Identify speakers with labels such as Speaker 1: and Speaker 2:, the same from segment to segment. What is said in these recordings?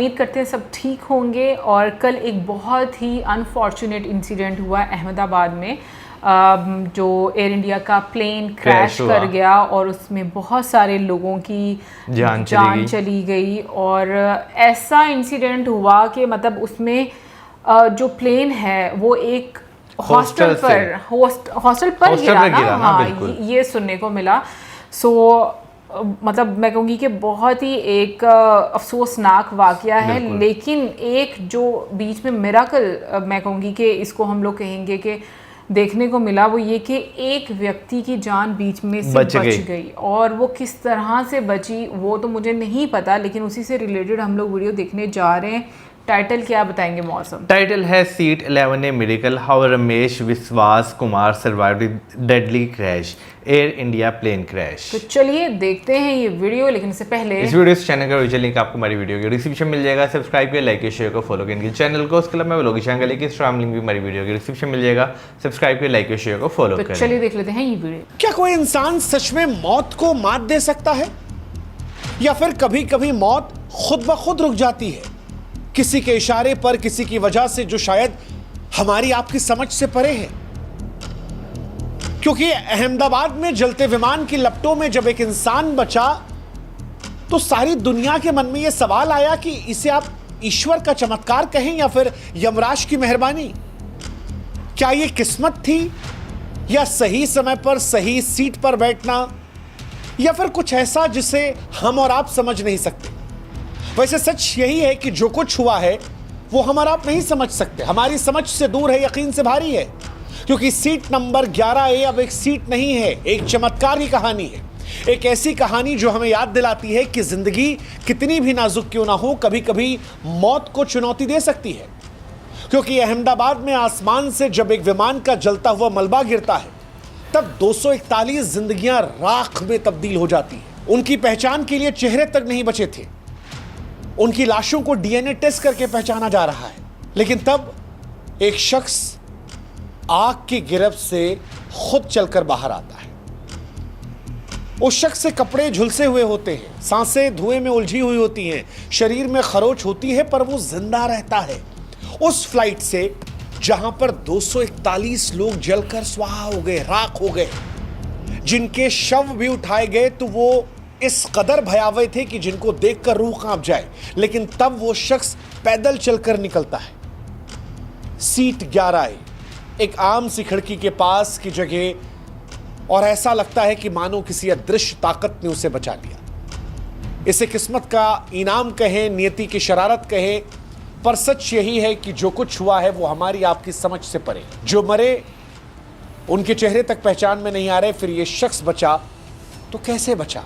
Speaker 1: उम्मीद करते हैं सब ठीक होंगे। और कल एक बहुत ही अनफॉर्चुनेट इंसिडेंट हुआ अहमदाबाद में, जो एयर इंडिया का प्लेन क्रैश कर गया और उसमें बहुत सारे लोगों की जान चली गई। और ऐसा इंसिडेंट हुआ कि मतलब उसमें जो प्लेन है वो एक हॉस्टल पर गिरा ना। हाँ, ये सुनने को मिला। मतलब मैं कहूँगी कि बहुत ही एक अफसोसनाक वाकया है। लेकिन एक जो बीच में मिराकल मैं कहूँगी कि इसको हम लोग कहेंगे कि देखने को मिला, वो ये कि एक व्यक्ति की जान बीच में से बच गई। और वो किस तरह से बची वो तो मुझे नहीं पता, लेकिन उसी से रिलेटेड हम लोग वीडियो देखने जा रहे हैं। टाइटल क्या बताएंगे मौसम?
Speaker 2: टाइटल है seat 11 a miracle how Ramesh Vishwas Kumar survived deadly crash, air India plane crash.
Speaker 1: तो चलिए देखते हैं ये वीडियो, लेकिन इससे पहले
Speaker 2: इस वीडियो से चैनल का ओरिजिनल लिंक आपको हमारी वीडियो के डिस्क्रिप्शन मिल जाएगा। सब्सक्राइब करिए, लाइक शेयर को फॉलो करिए चैनल को। उसके अलावा मैं vlog channel link storm link भी हमारी वीडियो के डिस्क्रिप्शन मिल जाएगा। सब्सक्राइब करिए, लाइक शेयर को फॉलो करिए।
Speaker 1: चलिए देख लेते हैं ये वीडियो।
Speaker 3: क्या कोई इंसान सच में मौत को मात दे सकता है, या फिर कभी कभी मौत खुद ब खुद रुक जाती है किसी के इशारे पर, किसी की वजह से जो शायद हमारी आपकी समझ से परे है? क्योंकि अहमदाबाद में जलते विमान की लपटों में जब एक इंसान बचा तो सारी दुनिया के मन में यह सवाल आया कि इसे आप ईश्वर का चमत्कार कहें या फिर यमराज की मेहरबानी। क्या यह किस्मत थी, या सही समय पर सही सीट पर बैठना, या फिर कुछ ऐसा जिसे हम और आप समझ नहीं सकते? वैसे सच यही है कि जो कुछ हुआ है वो हम और आप नहीं समझ सकते, हमारी समझ से दूर है, यकीन से भारी है। क्योंकि सीट नंबर 11A अब एक सीट नहीं है, एक चमत्कार की कहानी है। एक ऐसी कहानी जो हमें याद दिलाती है कि जिंदगी कितनी भी नाजुक क्यों ना हो, कभी कभी मौत को चुनौती दे सकती है। क्योंकि अहमदाबाद में आसमान से जब एक विमान का जलता हुआ मलबा गिरता है तब 241 जिंदगियां राख में तब्दील हो जाती हैं। उनकी पहचान के लिए चेहरे तक नहीं बचे थे, उनकी लाशों को डीएनए टेस्ट करके पहचाना जा रहा है। लेकिन तब एक शख्स आग की गिरफ्त से खुद चलकर बाहर आता है। उस शख्स से कपड़े झुलसे हुए होते हैं, सांसें धुएं में उलझी हुई होती हैं, शरीर में खरोच होती है, पर वो जिंदा रहता है। उस फ्लाइट से जहां पर 241 लोग जलकर स्वाहा हो गए, राख हो गए, जिनके शव भी उठाए गए तो वो इस कदर भयावह थे कि जिनको देखकर रूह कांप जाए। लेकिन तब वो शख्स पैदल चलकर निकलता है। सीट 11A, एक आम सी खिड़की के पास की जगह, और ऐसा लगता है कि मानो किसी अदृश्य ताकत ने उसे बचा लिया। इसे किस्मत का इनाम कहे, नियति की शरारत कहे, पर सच यही है कि जो कुछ हुआ है वो हमारी आपकी समझ से परे। जो मरे उनके चेहरे तक पहचान में नहीं आ रहे, फिर ये शख्स बचा तो कैसे बचा?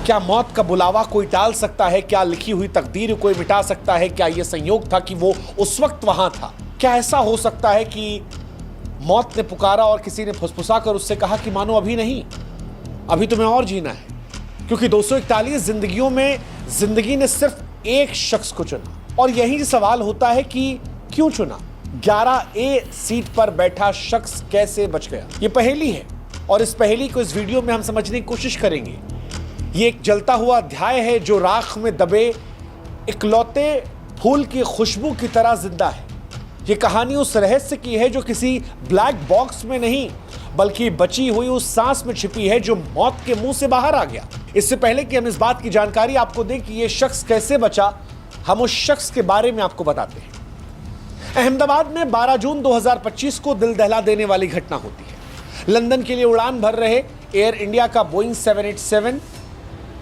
Speaker 3: क्या मौत का बुलावा कोई टाल सकता है? क्या लिखी हुई तकदीर कोई मिटा सकता है? क्या यह संयोग था कि वो उस वक्त वहां था? क्या ऐसा हो सकता है कि मौत ने पुकारा और किसी ने फुसफुसा कर उससे कहा कि मानो अभी नहीं, अभी तुम्हें और जीना है? क्योंकि 241 जिंदगियों में जिंदगी ने सिर्फ एक शख्स को चुना। और यही सवाल होता है कि क्यों चुना? 11A सीट पर बैठा शख्स कैसे बच गया? ये पहेली है, और इस पहेली को इस वीडियो में हम समझने की कोशिश करेंगे। ये एक जलता हुआ अध्याय है जो राख में दबे इकलौते फूल की खुशबू की तरह जिंदा है। ये कहानी उस रहस्य की है जो किसी ब्लैक बॉक्स में नहीं, बल्कि बची हुई उस सांस में छिपी है जो मौत के मुंह से बाहर आ गया। इससे पहले कि हम इस बात की जानकारी आपको दें कि ये शख्स कैसे बचा, हम उस शख्स के बारे में आपको बताते हैं। अहमदाबाद में 12 जून 2025 को दिल दहला देने वाली घटना होती है। लंदन के लिए उड़ान भर रहे एयर इंडिया का बोइंग 787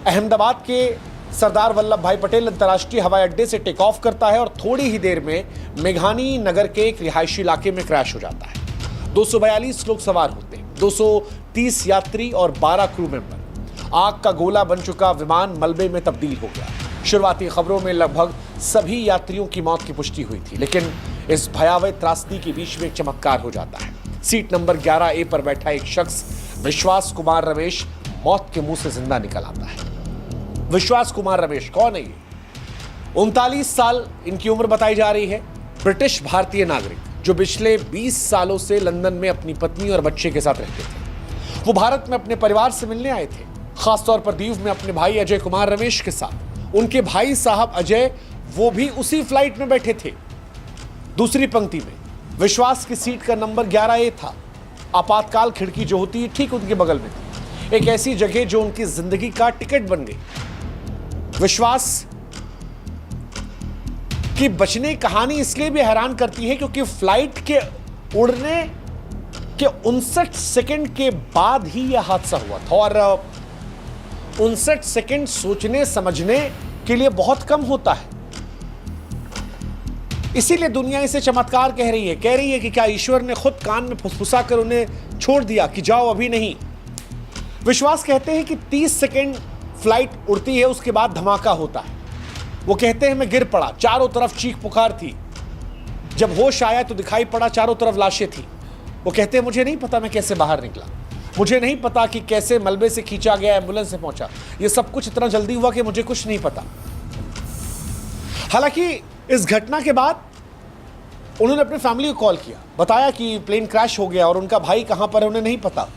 Speaker 3: अहमदाबाद के सरदार वल्लभ भाई पटेल अंतर्राष्ट्रीय हवाई अड्डे से टेक ऑफ करता है और थोड़ी ही देर में मेघानी नगर के एक रिहायशी इलाके में क्रैश हो जाता है। 242 लोग सवार होते हैं, 230 यात्री और 12 क्रू मेंबर। आग का गोला बन चुका विमान मलबे में तब्दील हो गया। शुरुआती खबरों में लगभग सभी यात्रियों की मौत की पुष्टि हुई थी, लेकिन इस भयावह त्रासदी के बीच में एक चमत्कार हो जाता है। सीट नंबर 11A पर बैठा एक शख्स विश्वास कुमार रमेश मौत के मुंह से जिंदा निकल आता है। विश्वास कुमार रमेश कौन है ये? 39 साल इनकी उम्र बताई जा रही है। ब्रिटिश भारतीय नागरिक जो पिछले 20 सालों से लंदन में अपनी पत्नी और बच्चे के साथ रहते थे। वो भारत में अपने परिवार से मिलने आए थे, खासतौर पर दीव में अपने भाई अजय कुमार रमेश के साथ। उनके भाई साहब अजय वो भी उसी फ्लाइट में बैठे थे, दूसरी पंक्ति में। विश्वास की सीट का नंबर 11A था। आपातकाल खिड़की जो होती है ठीक उनके बगल में थी, एक ऐसी जगह जो उनकी जिंदगी का टिकट बन गई। विश्वास की बचने कहानी इसलिए भी हैरान करती है क्योंकि फ्लाइट के उड़ने के 59 सेकंड के बाद ही यह हादसा हुआ था, और 59 सेकंड सोचने समझने के लिए बहुत कम होता है। इसीलिए दुनिया इसे चमत्कार कह रही है कि क्या ईश्वर ने खुद कान में फुसफुसा कर उन्हें छोड़ दिया कि जाओ अभी नहीं। विश्वास कहते हैं कि 30 सेकंड फ्लाइट उड़ती है, उसके बाद धमाका होता है। वो कहते हैं मैं गिर पड़ा, चारों तरफ चीख पुकार थी। जब होश आया तो दिखाई पड़ा चारों तरफ लाशें थी। वो कहते हैं मुझे नहीं पता मैं कैसे बाहर निकला, मुझे नहीं पता कि कैसे मलबे से खींचा गया, एम्बुलेंस से पहुंचा। ये सब कुछ इतना जल्दी हुआ कि मुझे कुछ नहीं पता। हालांकि इस घटना के बाद उन्होंने अपनी फैमिली को कॉल किया, बताया कि प्लेन क्रैश हो गया और उनका भाई कहां पर है उन्हें नहीं पता।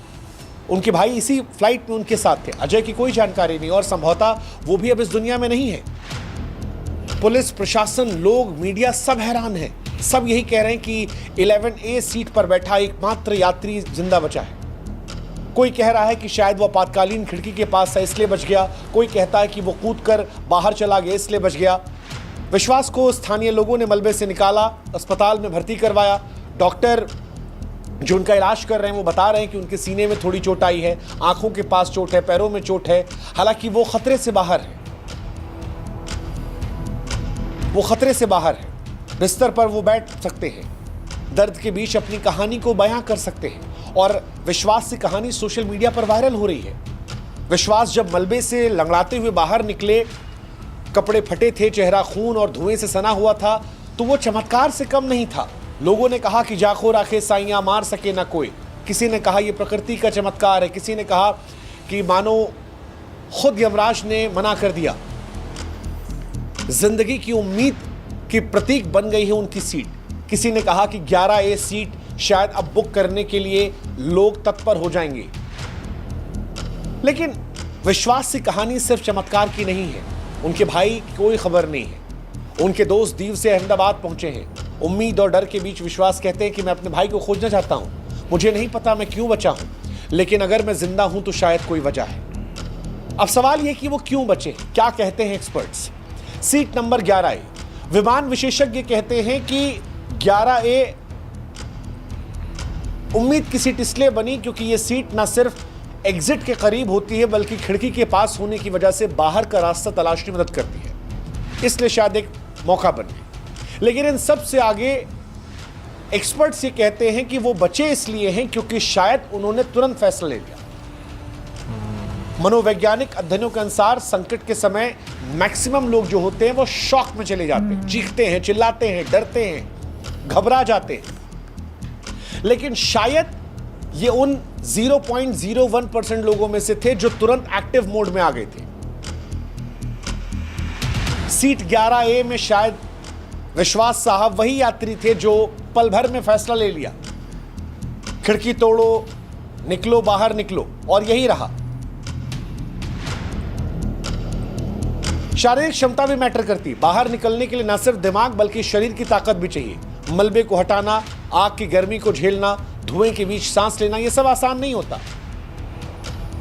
Speaker 3: उनके भाई इसी फ्लाइट में उनके साथ थे। अजय की कोई जानकारी नहीं और संभवतः वो भी अब इस दुनिया में नहीं है। पुलिस, प्रशासन, लोग, मीडिया सब हैरान है। सब यही कह रहे हैं कि 11A सीट पर बैठा एकमात्र यात्री जिंदा बचा है। कोई कह रहा है कि शायद वो आपातकालीन खिड़की के पास था इसलिए बच गया, कोई कहता है कि वो कूदकर बाहर चला गया इसलिए बच गया। विश्वास को स्थानीय लोगों ने मलबे से निकाला, अस्पताल में भर्ती करवाया। डॉक्टर जो उनका इलाज कर रहे हैं वो बता रहे हैं कि उनके सीने में थोड़ी चोट आई है, आंखों के पास चोट है, पैरों में चोट है। हालांकि वो खतरे से बाहर है, वो खतरे से बाहर है। बिस्तर पर वो बैठ सकते हैं, दर्द के बीच अपनी कहानी को बयां कर सकते हैं। और विश्वास की कहानी सोशल मीडिया पर वायरल हो रही है। विश्वास जब मलबे से लंगड़ाते हुए बाहर निकले, कपड़े फटे थे, चेहरा खून और धुएं से सना हुआ था, तो वो चमत्कार से कम नहीं था। लोगों ने कहा कि जाखो राखे साइयां मार सके ना कोई। किसी ने कहा यह प्रकृति का चमत्कार है, किसी ने कहा कि मानो खुद यमराज ने मना कर दिया। जिंदगी की उम्मीद की प्रतीक बन गई है उनकी सीट। किसी ने कहा कि 11A सीट शायद अब बुक करने के लिए लोग तत्पर हो जाएंगे। लेकिन विश्वास की कहानी सिर्फ चमत्कार की नहीं है। उनके भाई की कोई खबर नहीं है। उनके दोस्त दीव से अहमदाबाद पहुंचे हैं। उम्मीद और डर के बीच विश्वास कहते हैं कि मैं अपने भाई को खोजना चाहता हूं। मुझे नहीं पता मैं क्यों बचा हूं, लेकिन अगर मैं जिंदा हूं तो शायद कोई वजह है। अब सवाल यह कि वो क्यों बचे, क्या कहते हैं एक्सपर्ट्स। Seat number 11A। विमान विशेषज्ञ कहते हैं कि 11A उम्मीद की सीट इसलिए बनी क्योंकि यह सीट न सिर्फ एग्जिट के करीब होती है बल्कि खिड़की के पास होने की वजह से बाहर का रास्ता तलाशने में मदद करती है, इसलिए शायद एक मौका बन गई। लेकिन इन सब से आगे एक्सपर्ट्स ये कहते हैं कि वो बचे इसलिए हैं क्योंकि शायद उन्होंने तुरंत फैसला ले लिया। मनोवैज्ञानिक अध्ययनों के अनुसार संकट के समय मैक्सिमम लोग जो होते हैं वो शॉक में चले जाते हैं, चीखते हैं, चिल्लाते हैं, डरते हैं, घबरा जाते हैं। लेकिन शायद ये उन 0.01% लोगों में से थे जो तुरंत एक्टिव मोड में आ गए थे। सीट 11A में शायद विश्वास साहब वही यात्री थे जो पल भर में फैसला ले लिया, खिड़की तोड़ो, निकलो, बाहर निकलो, और यही रहा। शारीरिक क्षमता भी मैटर करती। बाहर निकलने के लिए न सिर्फ दिमाग बल्कि शरीर की ताकत भी चाहिए। मलबे को हटाना, आग की गर्मी को झेलना, धुएं के बीच सांस लेना, यह सब आसान नहीं होता।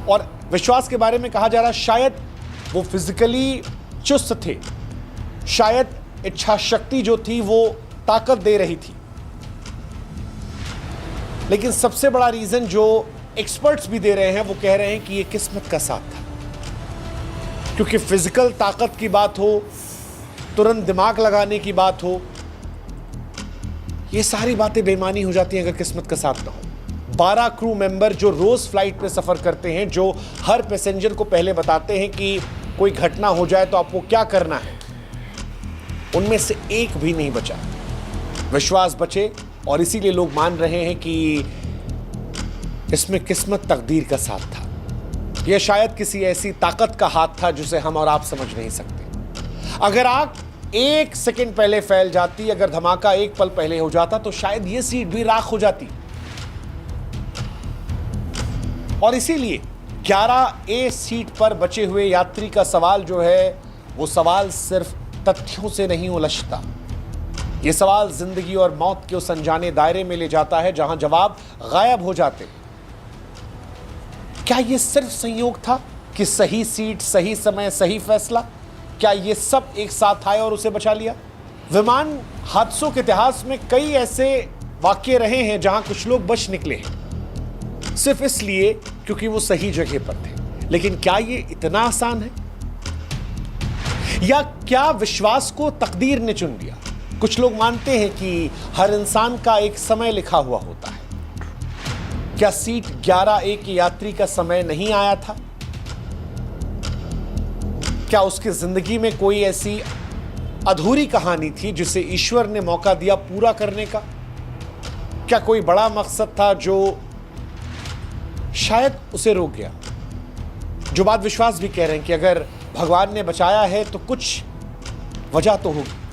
Speaker 3: और विश्वास के बारे में कहा जा रहा है शायद वो फिजिकली चुस्त थे, शायद इच्छा शक्ति जो थी वो ताकत दे रही थी। लेकिन सबसे बड़ा रीजन जो एक्सपर्ट्स भी दे रहे हैं वो कह रहे हैं कि ये किस्मत का साथ था, क्योंकि फिजिकल ताकत की बात हो, तुरंत दिमाग लगाने की बात हो, ये सारी बातें बेईमानी हो जाती हैं अगर किस्मत का साथ ना हो। 12 क्रू मेंबर जो रोज फ्लाइट में सफर करते हैं, जो हर पैसेंजर को पहले बताते हैं कि कोई घटना हो जाए तो आपको क्या करना है, उनमें से एक भी नहीं बचा। विश्वास बचे और इसीलिए लोग मान रहे हैं कि इसमें किस्मत, तकदीर का साथ था। यह शायद किसी ऐसी ताकत का हाथ था जिसे हम और आप समझ नहीं सकते। अगर आग 1 सेकंड पहले फैल जाती, अगर धमाका 1 पल पहले हो जाता तो शायद यह सीट भी राख हो जाती। और इसीलिए 11A सीट पर बचे हुए यात्री का सवाल जो है वो सवाल सिर्फ तथ्यों से नहीं उलझता। ये सवाल जिंदगी और मौत के उस अनजाने दायरे में ले जाता है जहां जवाब गायब हो जाते हैं। क्या ये सिर्फ संयोग था कि सही सीट, सही समय, सही फैसला? क्या ये सब एक साथ आए और उसे बचा लिया? विमान हादसों के इतिहास में कई ऐसे वाकये रहे हैं जहां कुछ लोग बच निकले हैं सिर्फ इसलिए क्योंकि वो सही जगह पर थे। लेकिन क्या ये इतना आसान है? या क्या विश्वास को तकदीर ने चुन लिया? कुछ लोग मानते हैं कि हर इंसान का एक समय लिखा हुआ होता है। क्या सीट 11A के यात्री का समय नहीं आया था? क्या उसकी जिंदगी में कोई ऐसी अधूरी कहानी थी जिसे ईश्वर ने मौका दिया पूरा करने का? क्या कोई बड़ा मकसद था जो शायद उसे रोक गया? जो बात विश्वास भी कह रहे हैं कि अगर भगवान ने बचाया है तो कुछ वजह तो होगी।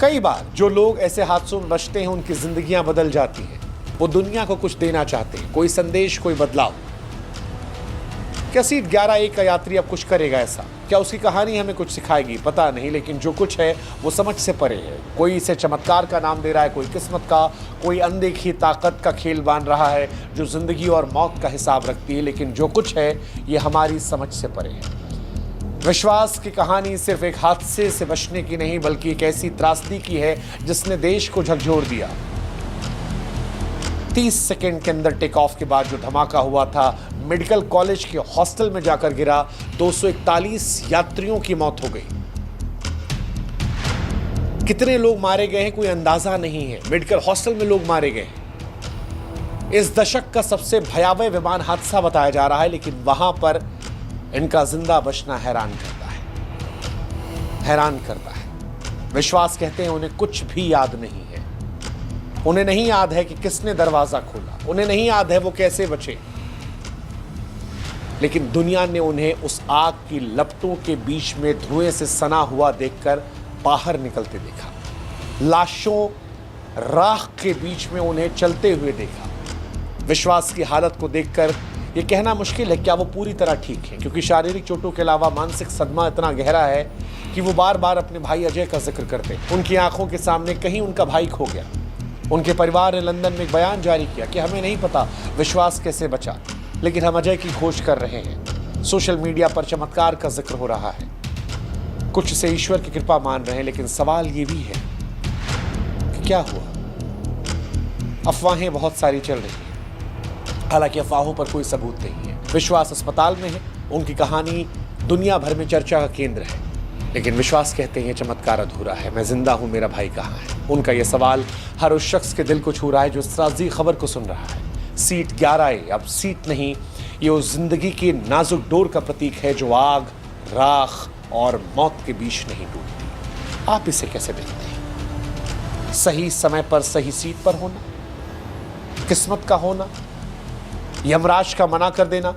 Speaker 3: कई बार जो लोग ऐसे हादसों में बचते हैं उनकी जिंदगियां बदल जाती हैं। वो दुनिया को कुछ देना चाहते हैं, कोई संदेश, कोई बदलाव। क्या सीट 11A का यात्री अब कुछ करेगा ऐसा? क्या उसकी कहानी हमें कुछ सिखाएगी? पता नहीं, लेकिन जो कुछ है वो समझ से परे है। कोई इसे चमत्कार का नाम दे रहा है, कोई किस्मत का, कोई अनदेखी ताकत का खेल बांध रहा है जो जिंदगी और मौत का हिसाब रखती है। लेकिन जो कुछ है ये हमारी समझ से परे है। विश्वास की कहानी सिर्फ एक हादसे से बचने की नहीं बल्कि एक ऐसी त्रासदी की है जिसने देश को झकझोर दिया। 30 सेकंड के अंदर टेक ऑफ के बाद जो धमाका हुआ था मेडिकल कॉलेज के हॉस्टल में जाकर गिरा, 241 यात्रियों की मौत हो गई। कितने लोग मारे गए हैं कोई अंदाजा नहीं है। मेडिकल हॉस्टल में लोग मारे गए हैं। इस दशक का सबसे भयावह विमान हादसा बताया जा रहा है, लेकिन वहां पर इनका जिंदा बचना हैरान करता है, हैरान करता है। विश्वास कहते हैं उन्हें कुछ भी याद नहीं है। उन्हें नहीं याद है कि किसने दरवाजा खोला, उन्हें नहीं याद है वो कैसे बचे। लेकिन दुनिया ने उन्हें उस आग की लपटों के बीच में धुएं से सना हुआ देखकर बाहर निकलते देखा। लाशों, राख के बीच में उन्हें चलते हुए देखा। विश्वास की हालत को देखकर यह कहना मुश्किल है क्या वो पूरी तरह ठीक है, क्योंकि शारीरिक चोटों के अलावा मानसिक सदमा इतना गहरा है कि वो बार बार अपने भाई अजय का जिक्र करते। उनकी आंखों के सामने कहीं उनका भाई खो गया। उनके परिवार ने लंदन में एक बयान जारी किया कि हमें नहीं पता विश्वास कैसे बचा, लेकिन हम अजय की खोज कर रहे हैं। सोशल मीडिया पर चमत्कार का जिक्र हो रहा है, कुछ इसे ईश्वर की कृपा मान रहे हैं, लेकिन सवाल ये भी है कि क्या हुआ? अफवाहें बहुत सारी चल रही हैं, हालांकि अफवाहों पर कोई सबूत नहीं है। विश्वास अस्पताल में है, उनकी कहानी दुनिया भर में चर्चा का केंद्र है, लेकिन विश्वास कहते हैं चमत्कार अधूरा है। मैं जिंदा हूं, मेरा भाई कहाँ है? उनका यह सवाल हर उस शख्स के दिल को छू रहा है जो इस राज़ी खबर को सुन रहा है। सीट 11A अब सीट नहीं, ये उस जिंदगी की नाजुक डोर का प्रतीक है जो आग, राख और मौत के बीच नहीं टूटती। आप इसे कैसे देखते हैं? सही समय पर सही सीट पर होना, किस्मत का होना, यमराज का मना कर देना,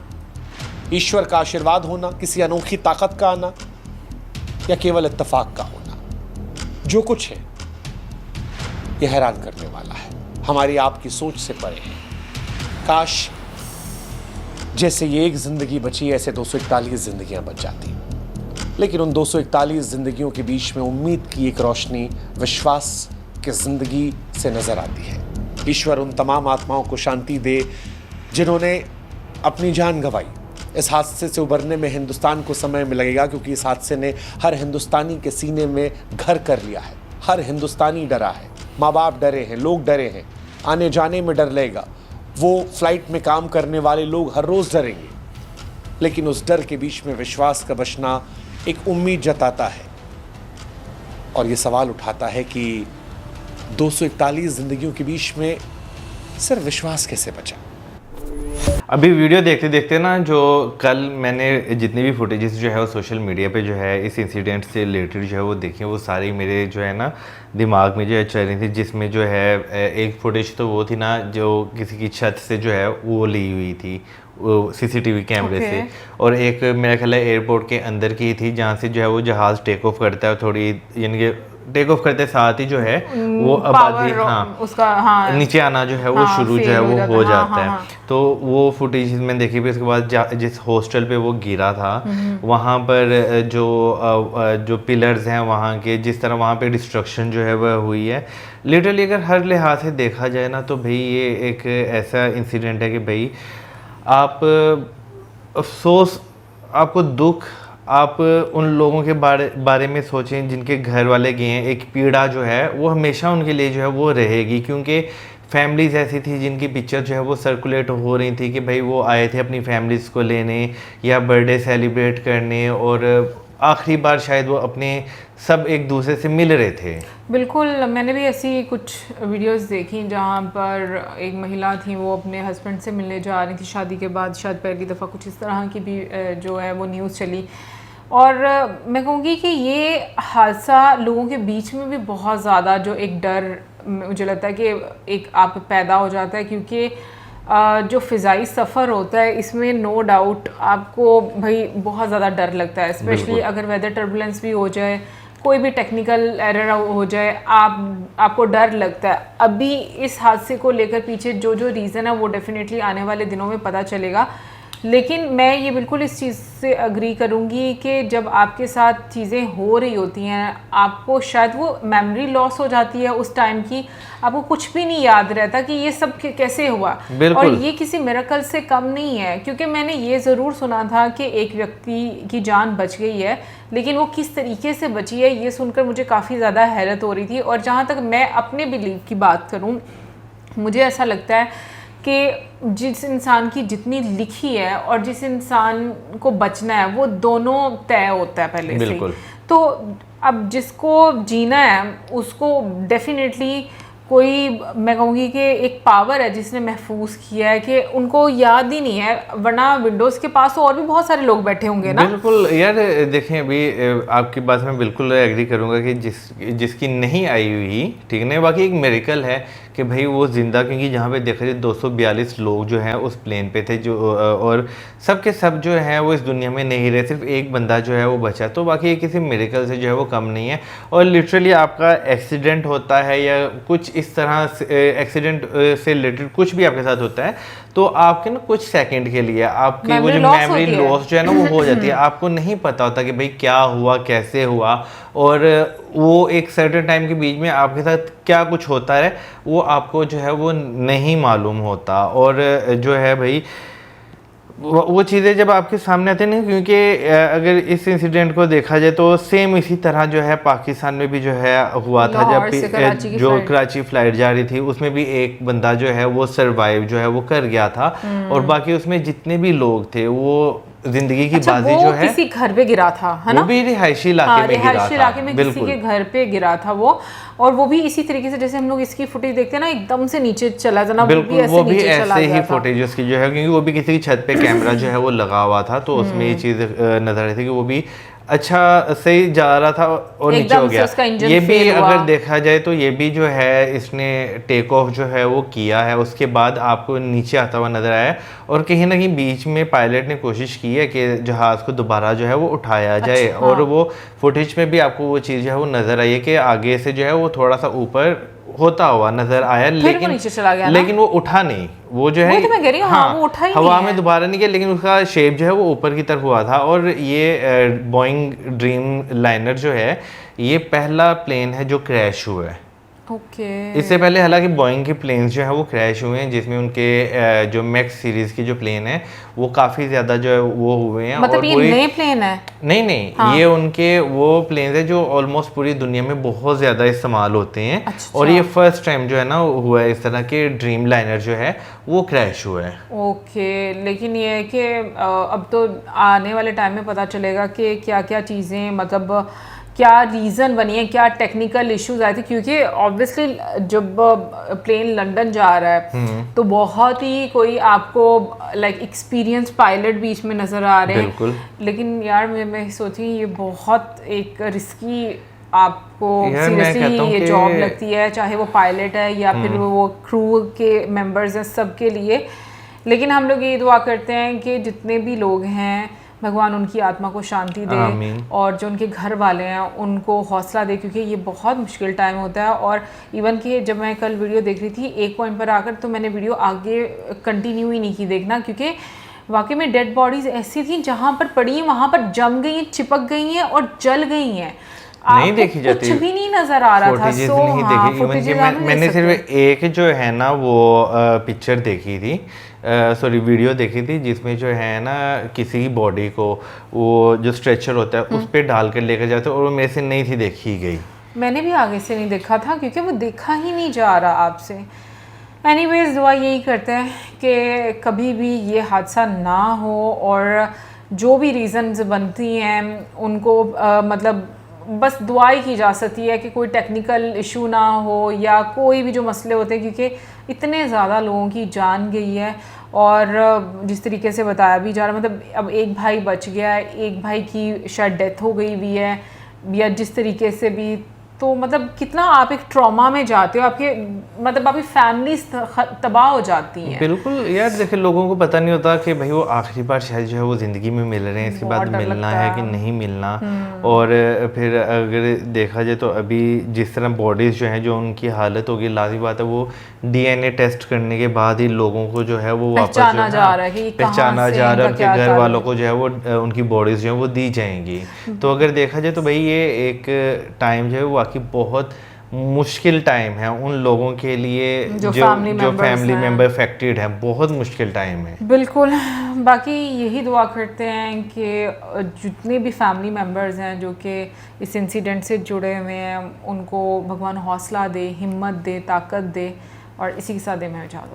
Speaker 3: ईश्वर का आशीर्वाद होना, किसी अनोखी ताकत का आना, या केवल इत्तेफाक का होना? जो कुछ है यह हैरान करने वाला है, हमारी आपकी सोच से परे है। काश जैसे ये एक जिंदगी बची ऐसे 241 जिंदगियां बच जाती, लेकिन उन 241 जिंदगियों के बीच में उम्मीद की एक रोशनी विश्वास की जिंदगी से नजर आती है। ईश्वर उन तमाम आत्माओं को शांति दे जिन्होंने अपनी जान गंवाई। इस हादसे से उबरने में हिंदुस्तान को समय में लगेगा, क्योंकि इस हादसे ने हर हिंदुस्तानी के सीने में घर कर लिया है। हर हिंदुस्तानी डरा है, माँ बाप डरे हैं, लोग डरे हैं, आने जाने में डर लगेगा। वो फ्लाइट में काम करने वाले लोग हर रोज़ डरेंगे, लेकिन उस डर के बीच में विश्वास का बचना एक उम्मीद जताता है और ये सवाल उठाता है कि 241 जिंदगियों के बीच में सिर्फ विश्वास कैसे बचा।
Speaker 2: अभी वीडियो देखते देखते ना, जो कल मैंने जितनी भी फुटेजेस जो है वो सोशल मीडिया पे जो है इस इंसिडेंट से रिलेटेड जो है वो देखी, वो सारी मेरे जो है ना दिमाग में जो है चल रही थी। जिसमें जो है एक फुटेज तो वो थी ना जो किसी की छत से जो है वो ली हुई थी, CCTV कैमरे से, और एक मेरा ख्याल है एयरपोर्ट के अंदर की थी जहाँ से जो है वो जहाज़ टेक ऑफ करता है, थोड़ी यानी कि टेक ऑफ करते साथ ही जो है वो आबादी
Speaker 1: उसका
Speaker 2: नीचे आना जो है वो शुरू जो है वो हो जाता है। तो वो फुटेज मैंने देखी भी। उसके बाद जिस हॉस्टल पे वो गिरा था वहाँ पर जो पिलर्स हैं वहाँ के, जिस तरह वहाँ पे डिस्ट्रक्शन जो है वह हुई है, लिटरली अगर हर लिहाज से देखा जाए ना तो भाई ये एक ऐसा इंसिडेंट है कि भाई आप अफसोस, आपको दुख, आप उन लोगों के बारे में सोचें जिनके घर वाले गए हैं। एक पीड़ा जो है वो हमेशा उनके लिए जो है वो रहेगी, क्योंकि फैमिलीज़ ऐसी थी जिनकी पिक्चर जो है वो सर्कुलेट हो रही थी कि भाई वो आए थे अपनी फैमिलीज़ को लेने या बर्थडे सेलिब्रेट करने, और आखिरी बार शायद वो अपने सब एक दूसरे से मिल रहे थे।
Speaker 1: बिल्कुल, मैंने भी ऐसी कुछ वीडियोस देखी जहाँ पर एक महिला थी, वो अपने हस्बैंड से मिलने जा रही थी शादी के बाद, शायद पहली दफ़ा कुछ इस तरह की भी जो है वो न्यूज़ चली। और मैं कहूँगी कि ये हादसा लोगों के बीच में भी बहुत ज़्यादा जो एक डर मुझे लगता है कि एक आप पैदा हो जाता है, क्योंकि जो फ़िज़ाई सफ़र होता है इसमें नो डाउट आपको भाई बहुत ज़्यादा डर लगता है, स्पेशली अगर वेदर टर्बुलेंस भी हो जाए, कोई भी टेक्निकल एरर हो जाए, आपको डर लगता है। अभी इस हादसे को लेकर पीछे जो रीज़न है वो डेफिनेटली आने वाले दिनों में पता चलेगा, लेकिन मैं ये बिल्कुल इस चीज़ से अग्री करूँगी कि जब आपके साथ चीज़ें हो रही होती हैं, आपको शायद वो मेमोरी लॉस हो जाती है उस टाइम की, आपको कुछ भी नहीं याद रहता कि ये सब कैसे हुआ। और ये किसी मिरेकल से कम नहीं है, क्योंकि मैंने ये ज़रूर सुना था कि एक व्यक्ति की जान बच गई है, लेकिन वो किस तरीके से बची है ये सुनकर मुझे काफ़ी ज़्यादा हैरत हो रही थी। और जहाँ तक मैं अपने बिलीव की बात करूँ, मुझे ऐसा लगता है कि जिस इंसान की जितनी लिखी है और जिस इंसान को बचना है वो दोनों तय होता है पहले से। तो अब जिसको जीना है उसको डेफिनेटली कोई, मैं कहूँगी कि एक पावर है जिसने महफूज किया है कि उनको याद ही नहीं है, वरना विंडोज़ के पास और भी बहुत सारे लोग बैठे होंगे ना।
Speaker 2: बिल्कुल यार, देखें अभी आपकी बात में बिल्कुल एग्री करूँगा कि जिसकी नहीं आई हुई, ठीक है, बाकी एक मिरेकल है कि भाई वो ज़िंदा, क्योंकि जहाँ पे देखा जाए 242 लोग जो हैं उस प्लेन पे थे जो, और सब के सब जो हैं वो इस दुनिया में नहीं रहे, सिर्फ एक बंदा जो है वो बचा। तो बाकी किसी मिरेकल से जो है वो कम नहीं है। और लिटरली आपका एक्सीडेंट होता है या कुछ इस तरह से एक्सीडेंट से रिलेटेड कुछ भी आपके साथ होता है, तो आपके ना कुछ सेकंड के लिए आपकी वो जो मेमोरी लॉस जो है ना वो हो जाती है। आपको नहीं पता होता कि भाई क्या हुआ, कैसे हुआ, और वो एक सर्टेन टाइम के बीच में आपके साथ क्या कुछ होता है वो आपको जो है वो नहीं मालूम होता। और जो है भाई वो चीज़ें जब आपके सामने आती हैं ना, क्योंकि अगर इस इंसिडेंट को देखा जाए तो सेम इसी तरह जो है पाकिस्तान में भी जो है हुआ था, जब जो कराची फ्लाइट जा रही थी उसमें भी एक बंदा जो है वो सर्वाइव जो है वो कर गया था, और बाकी उसमें जितने भी लोग थे वो जिंदगी की बाजी जो है
Speaker 1: किसी घर पे गिरा था, है ना,
Speaker 2: वो भी रिहायशी इलाके में गिरा था,
Speaker 1: इलाके में किसी के घर पे गिरा था वो। और वो भी इसी तरीके से जैसे हम लोग इसकी फुटेज देखते हैं ना, एकदम से नीचे चला जाना,
Speaker 2: बिल्कुल वो भी ऐसे ही फुटेज उसकी जो है, क्योंकि वो भी किसी की छत पे कैमरा जो है वो लगा हुआ था, तो उसमें ये चीज़ नजर आ रही थी कि वो भी अच्छा सही जा रहा था और नीचे हो गया। ये भी अगर देखा जाए तो ये भी जो है इसने टेक ऑफ जो है वो किया है, उसके बाद आपको नीचे आता हुआ नजर आया, और कहीं ना कहीं बीच में पायलट ने कोशिश की है कि जहाज़ को दोबारा जो है वो उठाया जाए। और वो फुटेज में भी आपको वो चीज़ जो है वो नज़र आई है कि आगे से जो है वो थोड़ा सा ऊपर होता हुआ नजर आया, लेकिन
Speaker 1: नीचे चला गया,
Speaker 2: लेकिन वो उठा नहीं, वो जो है
Speaker 1: वो तो मैं कह रही हूं, हाँ, वो उठा ही
Speaker 2: हवा में दोबारा नहीं गया, लेकिन उसका शेप जो है वो ऊपर की तरफ हुआ था। और ये बोइंग ड्रीम लाइनर जो है ये पहला प्लेन है जो क्रैश हुआ है। इससे पहले हालांकि बोइंग के प्लेन्स जो हैं वो क्रैश हुए हैं, जिसमें उनके जो मैक्स सीरीज की जो प्लेन है वो काफ़ी ज़्यादा जो है वो हुए हैं।
Speaker 1: मतलब ये नए प्लेन है? नहीं,
Speaker 2: हाँ। ये उनके वो प्लेन्स है जो ऑलमोस्ट पूरी दुनिया में बहुत ज़्यादा इस्तेमाल होते हैं।
Speaker 1: अच्छा।
Speaker 2: और ये फर्स्ट टाइम जो है ना हुआ है इस तरह के ड्रीम लाइनर जो है वो क्रैश हुआ है।
Speaker 1: ओके, लेकिन ये है कि अब तो आने वाले टाइम में पता चलेगा कि क्या क्या चीज़ें, मतलब क्या रीज़न बनी है, क्या टेक्निकल इश्यूज आए थे, क्योंकि ऑब्वियसली जब प्लेन लंदन जा रहा है तो बहुत ही कोई आपको लाइक एक्सपीरियंस पायलट बीच में नज़र आ रहे हैं, लेकिन यार मैं सोची ये बहुत एक रिस्की आपको सीरियसली ये जॉब लगती है, चाहे वो पायलट है या फिर वो क्रू के मेंबर्स हैं, सबके लिए। लेकिन हम लोग ये दुआ करते हैं कि जितने भी लोग हैं भगवान उनकी आत्मा को शांति दे
Speaker 2: आमीन।
Speaker 1: और जो उनके घर वाले हैं उनको हौसला दे, क्योंकि ये बहुत मुश्किल टाइम होता है। और इवन कि जब मैं कल वीडियो देख रही थी एक पॉइंट पर आकर तो मैंने वीडियो आगे कंटिन्यू ही नहीं की देखना, क्योंकि वाकई में डेड बॉडीज ऐसी थी जहाँ पर पड़ी हैं वहाँ पर जम गई हैं, चिपक गई हैं और जल गई हैं।
Speaker 2: नहीं देखी जाती,
Speaker 1: कुछ भी नहीं नजर आ रहा था।
Speaker 2: फुटेजेस नहीं देखी। इवन कि मैंने सिर्फ एक जो है ना वो पिक्चर देखी थी, सॉरी वीडियो देखी थी, जिसमें जो है ना किसी की बॉडी को वो जो स्ट्रेचर होता है उस पर डाल कर लेकर जाते हैं, और वो मेरे से नहीं थी देखी गई।
Speaker 1: मैंने भी आगे से नहीं देखा था क्योंकि वो देखा ही नहीं जा रहा आपसे। एनीवेज दुआ यही करते हैं कि कभी भी ये हादसा ना हो, और जो भी रीज़न्स बनती हैं उनको मतलब बस दुआ ही की जा सकती है कि कोई टेक्निकल इशू ना हो या कोई भी जो मसले होते हैं, क्योंकि इतने ज़्यादा लोगों की जान गई है। और जिस तरीके से बताया भी जा रहा है, मतलब अब एक भाई बच गया है, एक भाई की शायद डेथ हो गई भी है, या जिस तरीके से भी, तो मतलब कितना आप एक ट्रॉमा में जाते हो, आपके मतलब आपकी फैमिली तबाह हो जाती है।
Speaker 2: बिल्कुल यार, देखिए लोगों को पता नहीं होता कि भाई वो आखिरी बार शायद जो है वो ज़िंदगी में मिल रहे हैं, इसके बाद मिलना है कि नहीं मिलना। और फिर अगर देखा जाए तो अभी जिस तरह बॉडीज़ जो हैं, जो उनकी हालत होगी, लाज़मी बात है वो DNA टेस्ट करने के बाद ही लोगों को जो है वो वापस
Speaker 1: पहचाना जा रहा है कि
Speaker 2: पहचाना जा रहा है, उनके घर वालों को जो है वो उनकी बॉडीज़ जो है वो दी जाएंगी। तो अगर देखा जाए तो भाई ये एक टाइम जो है वो कि बहुत मुश्किल टाइम है उन लोगों के लिए जो फैमिली मेंबर अफेक्टेड हैं, बहुत मुश्किल टाइम है।
Speaker 1: बिल्कुल। बाकी यही दुआ करते हैं कि जितने भी फैमिली मेंबर्स हैं जो कि इस इंसिडेंट से जुड़े हुए हैं उनको भगवान हौसला दे, हिम्मत दे, ताकत दे, और इसी के साथ दे मैं इजाज़त।